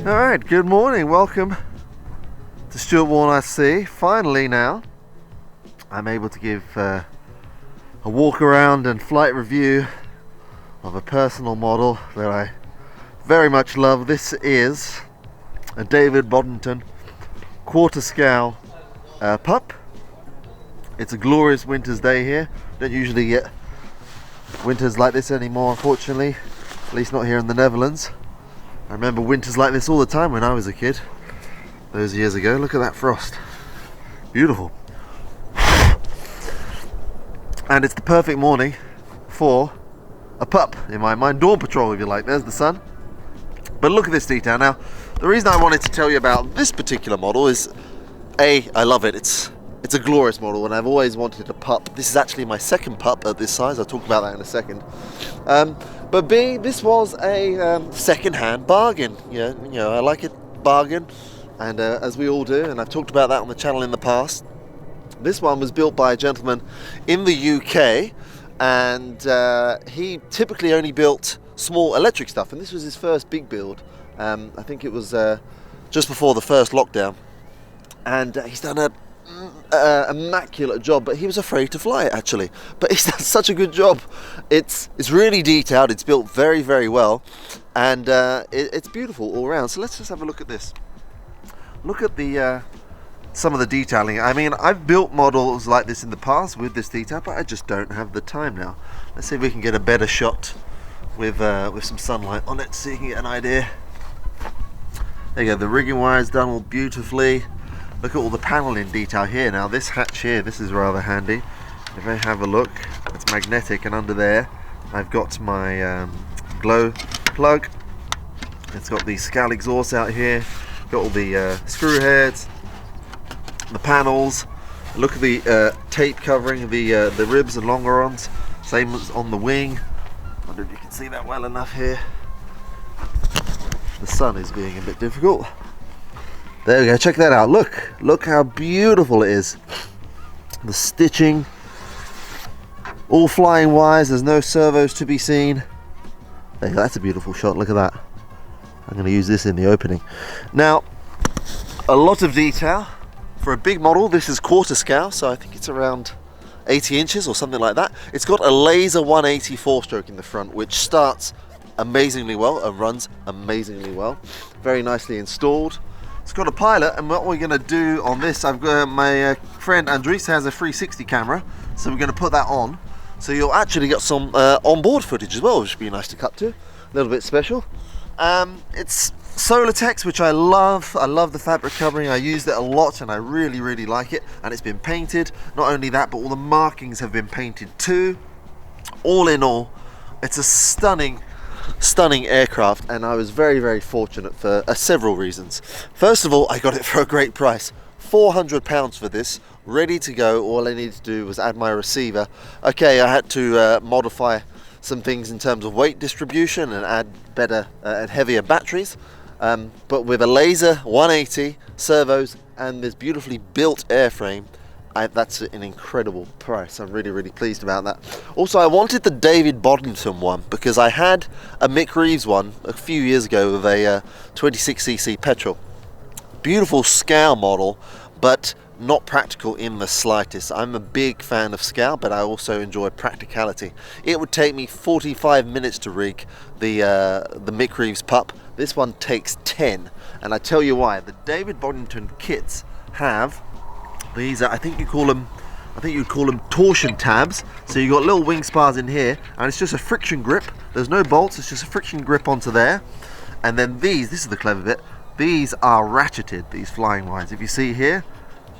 Alright, good morning, welcome to Stuart, Warne at Sea. Finally now, I'm able to give a walk around and flight review of a personal model that I very much love. This is a David Boddington quarter scale pup. It's a glorious winter's day here. Don't usually get winters like this anymore, unfortunately, at least not here in the Netherlands. I remember winters like this all the time when I was a kid, those years ago. Look at that frost. Beautiful. And it's the perfect morning for a pup, in my mind. Dawn patrol, if you like. There's the sun. But look at this detail. Now, the reason I wanted to tell you about this particular model is, A, I love it. It's a glorious model, and I've always wanted a pup. This is actually my second pup at this size. I'll talk about that in a second. But B, this was a second-hand bargain. You know, I like it, bargain, and as we all do, and I've talked about that on the channel in the past. This one was built by a gentleman in the UK, and he typically only built small electric stuff, and this was his first big build. I think it was just before the first lockdown, and he's done a immaculate job, but he was afraid to fly it, actually. But he's done such a good job. It's really detailed, it's built very, very well, and it's beautiful all around. So let's just have a look at this. Look at the some of the detailing. I mean, I've built models like this in the past with this detail, but I just don't have the time now. Let's see if we can get a better shot with some sunlight on it so you can get an idea. There you go, the rigging wire is done all beautifully. Look at all the paneling detail here. Now this hatch here, this is rather handy. If I have a look, it's magnetic, and under there I've got my glow plug. It's got the scowl exhaust out here, got all the screw heads, the panels. Look at the tape covering the ribs and longerons, same as on the wing. I wonder if you can see that well enough here. The sun is being a bit difficult. There we go, check that out. Look how beautiful it is. The stitching, all flying wires, there's no servos to be seen. There you go, that's a beautiful shot, look at that. I'm going to use this in the opening. Now, a lot of detail. For a big model, this is quarter scale, so I think it's around 80 inches or something like that. It's got a laser 180 4-stroke in the front, which starts amazingly well and runs amazingly well. Very nicely installed. It's got a pilot, and what we're going to do on this, I've got my friend Andres has a 360 camera, so we're going to put that on. So you'll actually get some onboard footage as well, which would be nice to cut to. A little bit special. It's Solartex, which I love. I love the fabric covering. I used it a lot, and I really, really like it. And it's been painted. Not only that, but all the markings have been painted too. All in all, it's a stunning aircraft, and I was very, very fortunate for several reasons. First of all, I got it for a great price. £400 for this, ready to go. All I needed to do was add my receiver. Okay, I had to modify some things in terms of weight distribution and add better and heavier batteries, but with a laser 180 servos and this beautifully built airframe, that's an incredible price. I'm really, really pleased about that. Also, I wanted the David Boddington one because I had a Mick Reeves one a few years ago with a 26cc petrol. Beautiful scale model, but not practical in the slightest. I'm a big fan of scale, but I also enjoy practicality. It would take me 45 minutes to rig the Mick Reeves pup. This one takes 10, and I tell you why. The David Boddington kits have these, I think you'd call them torsion tabs. So you've got little wing spars in here, and it's just a friction grip. There's no bolts, it's just a friction grip onto there. And then this is the clever bit, these are ratcheted, these flying wires. If you see here,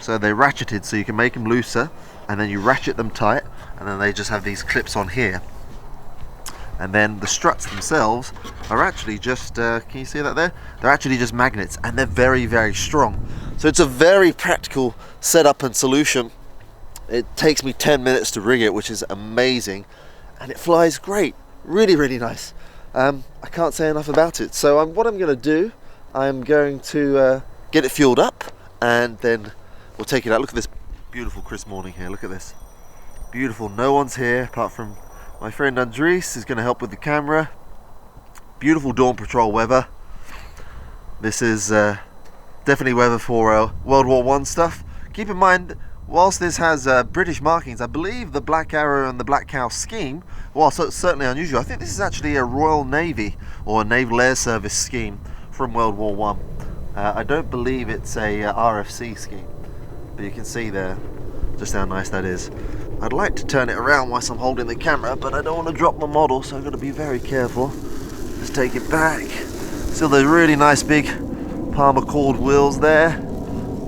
so they're ratcheted so you can make them looser, and then you ratchet them tight, and then they just have these clips on here. And then the struts themselves are actually just, can you see that there? They're actually just magnets, and they're very, very strong. So it's a very practical setup and solution. It takes me 10 minutes to rig it, which is amazing, and it flies great. Really, really nice. I can't say enough about it. So what I'm going to do, I'm going to get it fueled up, and then we'll take it out. Look at this beautiful crisp morning here. Look at this. Beautiful. No one's here apart from my friend Andres is going to help with the camera. Beautiful dawn patrol weather. This is definitely weather for World War I stuff. Keep in mind, whilst this has British markings, I believe the Black Arrow and the Black Cow scheme, whilst it's certainly unusual, I think this is actually a Royal Navy or a Naval Air Service scheme from World War I. I don't believe it's a RFC scheme, but you can see there just how nice that is. I'd like to turn it around whilst I'm holding the camera, but I don't want to drop my model, so I've got to be very careful. Just take it back. Still those really nice big Palmer cord wheels there.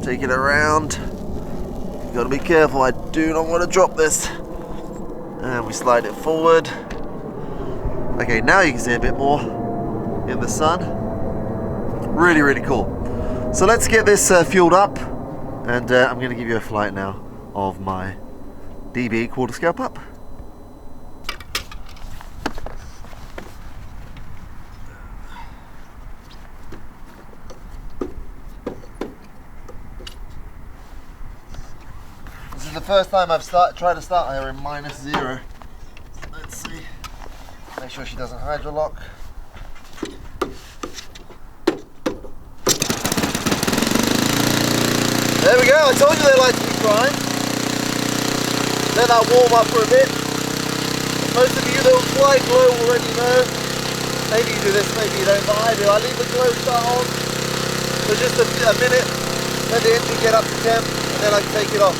Take it around. You've got to be careful, I do not want to drop this. And we slide it forward. Okay, now you can see a bit more in the sun. Really, really cool. So let's get this fueled up, and I'm going to give you a flight now of my DB quarter scale pup. This is the first time I've tried to start her in -0. Let's see. Make sure she doesn't hydrolock. There we go, I told you they like to be primed. Let that warm up for a bit. Most of you that will fly glow already know. Maybe you do this, maybe you don't, but I do. I leave the glow start on for just a minute, let the engine get up to temp, and then I can take it off.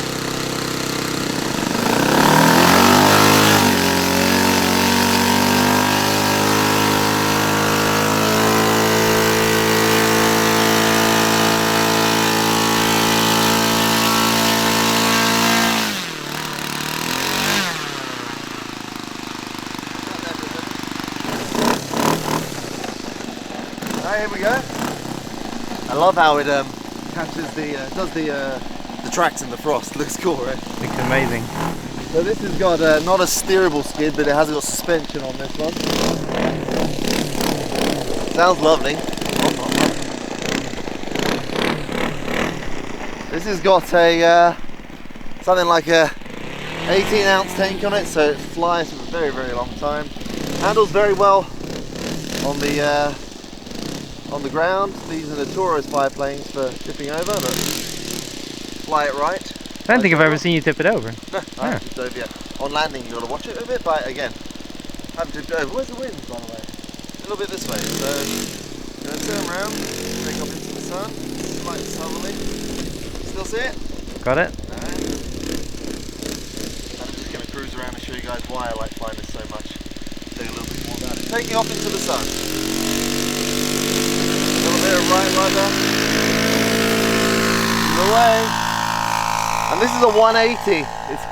Here we go. I love how it catches does the tracks in the frost. Looks cool, right? Looks amazing. So this has got not a steerable skid, but it has got suspension on this one. Sounds lovely. This has got a something like a 18-ounce tank on it, so it flies for a very, very long time. Handles very well on the ground. These are notorious biplanes for tipping over, but fly it right. I don't think I've ever seen you tip it over. No, I haven't tipped over yet. On landing you've got to watch it a bit, but again, I haven't tipped over. Where's the wind, by the way? A little bit this way. So, going to turn around, take off into the sun, light southerly. Still see it? Got it. And I'm just going to cruise around and show you guys why I like flying this so much. Tell you a little bit more about it. Taking off into the sun. A little bit of right rudder. Away. And this is a 180. It's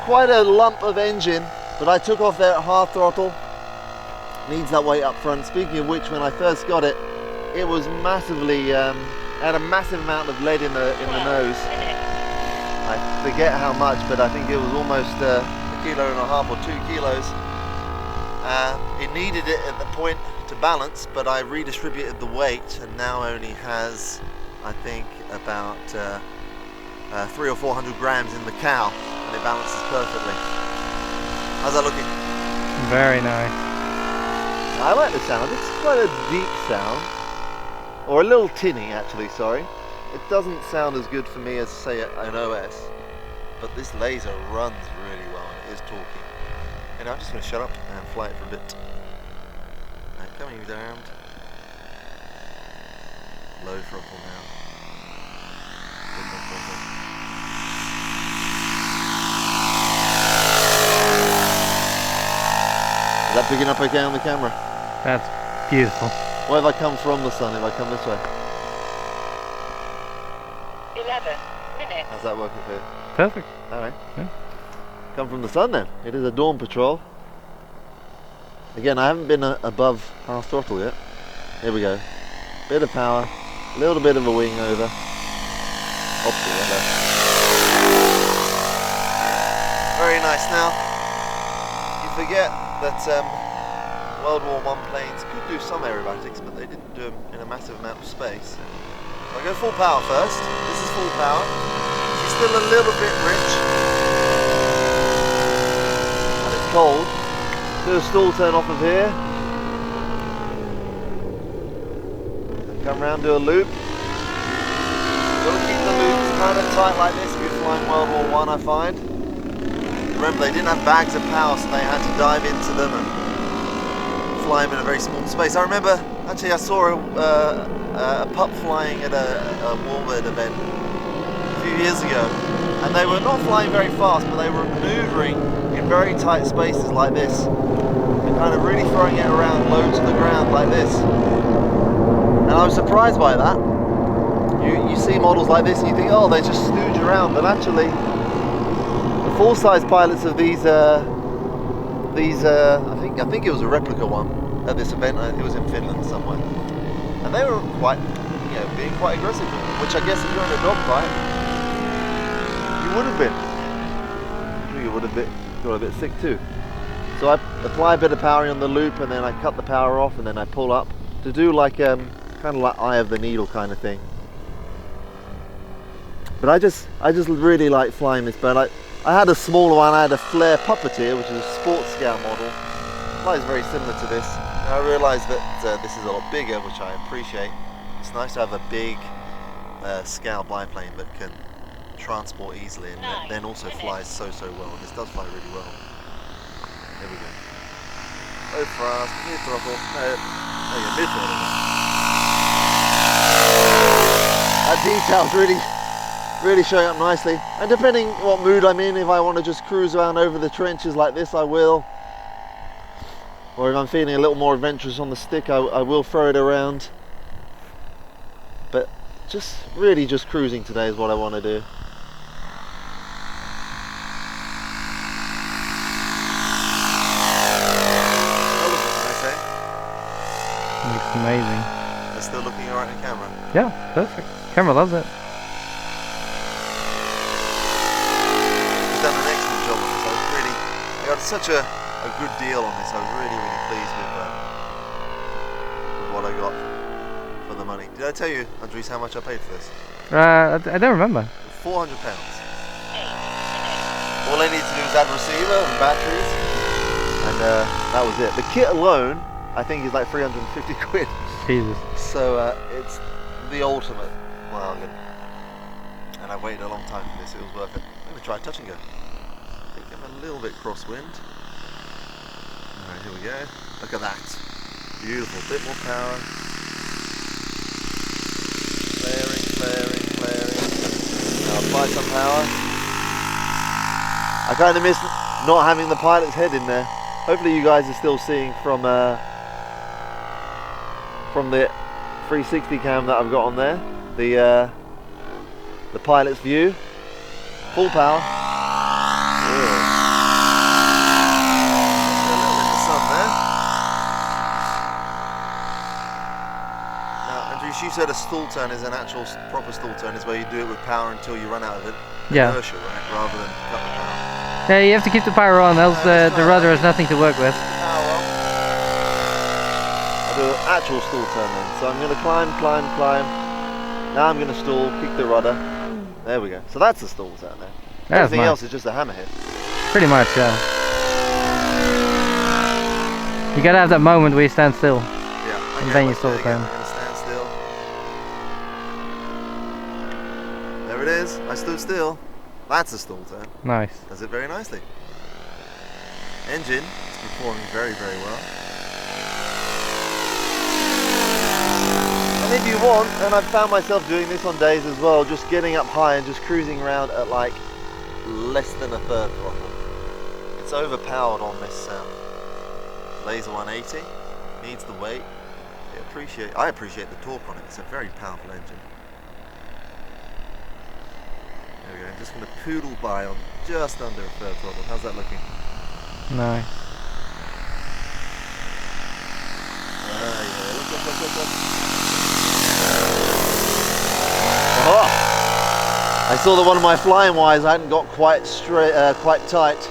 quite a lump of engine, but I took off there at half throttle. Needs that weight up front. Speaking of which, when I first got it, it was massively had a massive amount of lead in the nose. I forget how much, but I think it was almost a kilo and a half or 2 kilos. It needed it at the point to balance, but I redistributed the weight and now only has, I think, about 300 or 400 grams in the cow, and it balances perfectly. How's that looking? Very nice. I like the sound. It's quite a deep sound, or a little tinny actually, sorry. It doesn't sound as good for me as, say, an OS, but this laser runs really well and it is talking. And I'm just going to shut up and fly it for a bit. Right, coming down. Low throttle now. Is that picking up okay on the camera? That's beautiful. What if I come from the sun, if I come this way? 11 minutes. How's that working for you? Perfect. Alright. Yeah. Come from the sun then. It is a dawn patrol. Again, I haven't been above half throttle yet. Here we go. Bit of power, a little bit of a wing over. Opposite weather. Very nice. Now, you forget that World War I planes could do some aerobatics, but they didn't do them in a massive amount of space. So I go full power first. This is full power. She's still a little bit rich. And it's cold. Do a stall turn off of here. And come round, do a loop. Gotta keep the loops kind of tight like this if you're flying World War I find. Remember, they didn't have bags of power, so they had to dive into them and fly them in a very small space. I remember, actually, I saw a pup flying at a Warne event a few years ago, and they were not flying very fast, but they were maneuvering in very tight spaces like this, and kind of really throwing it around low to the ground like this. And I was surprised by that. You see models like this and you think, oh, they just stooge around, but actually the full-size pilots of these I think it was a replica one at this event. It was in Finland somewhere, and they were quite, being quite aggressive with them, which I guess if you're in a dogfight, you would have been. You would have got a bit sick too. So I apply a bit of power on the loop, and then I cut the power off, and then I pull up to do like kind of like eye of the needle kind of thing. But I just really like flying this bird. I had a smaller one. I had a Flare Puppeteer, which is a sports scale model. It flies very similar to this. And I realised that this is a lot bigger, which I appreciate. It's nice to have a big scale biplane that can transport easily and then also flies so well. And this does fly really well. There we go. Low thrust, mid throttle. Mid throttle. That detail's really showing up nicely, and depending what mood I'm in, if I want to just cruise around over the trenches like this, I will, or if I'm feeling a little more adventurous on the stick, I will throw it around. But just cruising today is what I want to do. That looks nice, eh? Looks amazing. They're still looking alright in camera. Yeah, perfect. Camera loves it. Done an excellent job on this. I got such a good deal on this. I was really pleased with what I got for the money. Did I tell you, Andres, how much I paid for this? I don't remember. £400. All I need to do is add receiver and batteries, and that was it. The kit alone, I think, is like 350 quid. Jesus. So it's the ultimate bargain. And I waited a long time for this. It was worth it. I'm going to try touch and go. I think I'm a little bit crosswind. Alright, here we go. Look at that. Beautiful. Bit more power. Flaring. Now apply some power. I kind of miss not having the pilot's head in there. Hopefully you guys are still seeing from the 360 cam that I've got on there. The pilot's view. Full power. Yeah. A little bit of sun there. Now, Andrews, you said a stall turn is an actual proper stall turn, is where you do it with power until you run out of it. Yeah. Inertia, right? Rather than cut the power. Yeah, you have to keep the power on, else the rudder has nothing to work with. I'll do an actual stall turn then. So I'm going to climb. Now I'm going to stall, kick the rudder. There we go. So that's the stalls out there. Everything else is just a hammerhead. Pretty much, yeah. You gotta have that moment where you stand still. Yeah. And then you stall I'm turn. going to stand still. There it is. I stood still. That's a stall turn. Nice. Does it very nicely. Engine is performing very well. And if you want, and I've found myself doing this on days as well, just getting up high and just cruising around at like less than a third throttle. It's overpowered on this Laser 180. Needs the weight. I appreciate the torque on it. It's a very powerful engine. There we go. I'm just going to poodle by on just under a third throttle. How's that looking? Nice. Look. Oh! I saw that one of my flying wires I hadn't got quite straight, quite tight.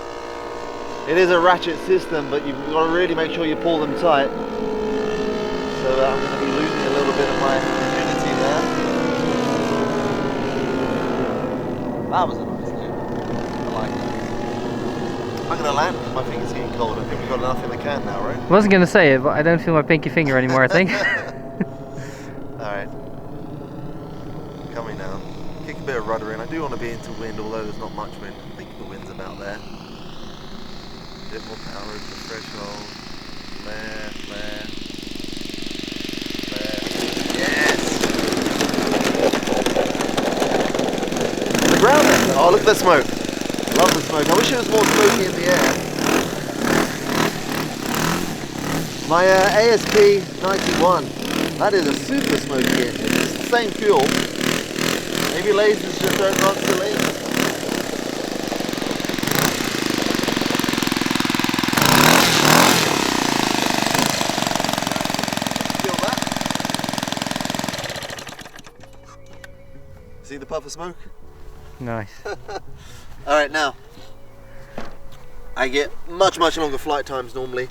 It is a ratchet system, but you've got to really make sure you pull them tight. So I'm going to be losing a little bit of my humidity there. That was a nice loop. I like that. I'm going to land because my finger's getting cold. I think we've got enough in the can now, right? I wasn't gonna say it, but I don't feel my pinky finger anymore, I think. Alright. Coming now. Kick a bit of rudder in. I do want to be into wind, although there's not much wind. I think the wind's about there. A bit more power over the threshold. Flare, flare. Flare. Yes! The ground. Oh, look at the smoke. Love the smoke. I wish it was more smoky in the air. My ASP 91. That is a super smoky engine. It's the same fuel. Maybe lasers just don't run so late. Feel that? See the puff of smoke? Nice. Alright, now I get much longer flight times normally.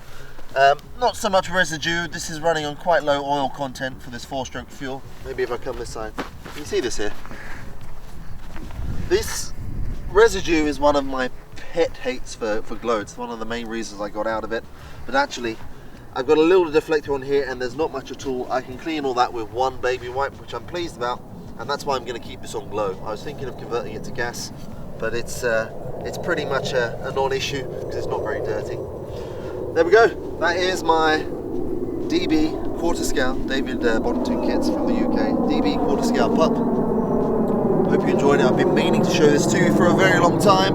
Not so much residue. This is running on quite low oil content for this 4-stroke fuel. Maybe if I come this side. Can you see this here? This residue is one of my pet hates for glow. It's one of the main reasons I got out of it. But actually, I've got a little deflector on here and there's not much at all. I can clean all that with one baby wipe, which I'm pleased about. And that's why I'm going to keep this on glow. I was thinking of converting it to gas, but it's pretty much a non-issue because it's not very dirty. There we go. That is my DB quarter scale, David Bonington kits from the UK, DB quarter scale pup. Hope you enjoyed it. I've been meaning to show this to you for a very long time,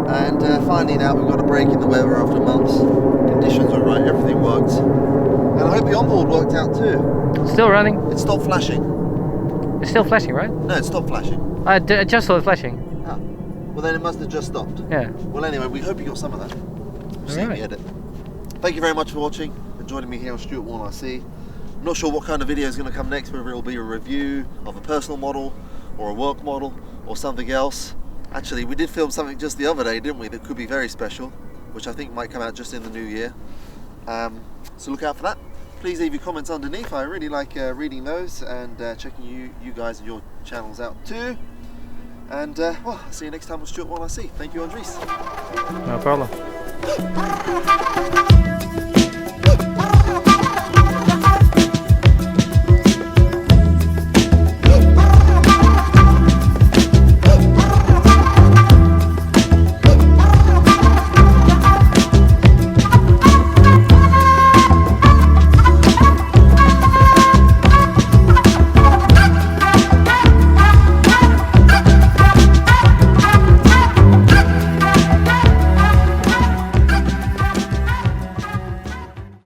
and finding out we've got a break in the weather after months. Conditions were right, everything worked, and I hope the onboard worked out too. Still running. It stopped flashing. It's still flashing, right? No, it stopped flashing. I just saw it flashing. Ah, well then it must have just stopped. Yeah. Well anyway, we hope you got some of that. We'll see Alright. the edit. Thank you very much for watching and joining me here on Stuart Warne RC. I'm not sure what kind of video is going to come next, whether it will be a review of a personal model or a work model or something else. Actually, we did film something just the other day, didn't we, that could be very special, which I think might come out just in the new year. So look out for that. Please leave your comments underneath. I really like reading those and checking you guys and your channels out too. And well, I'll see you next time on Stuart Warne RC. Thank you, Andres. No problem.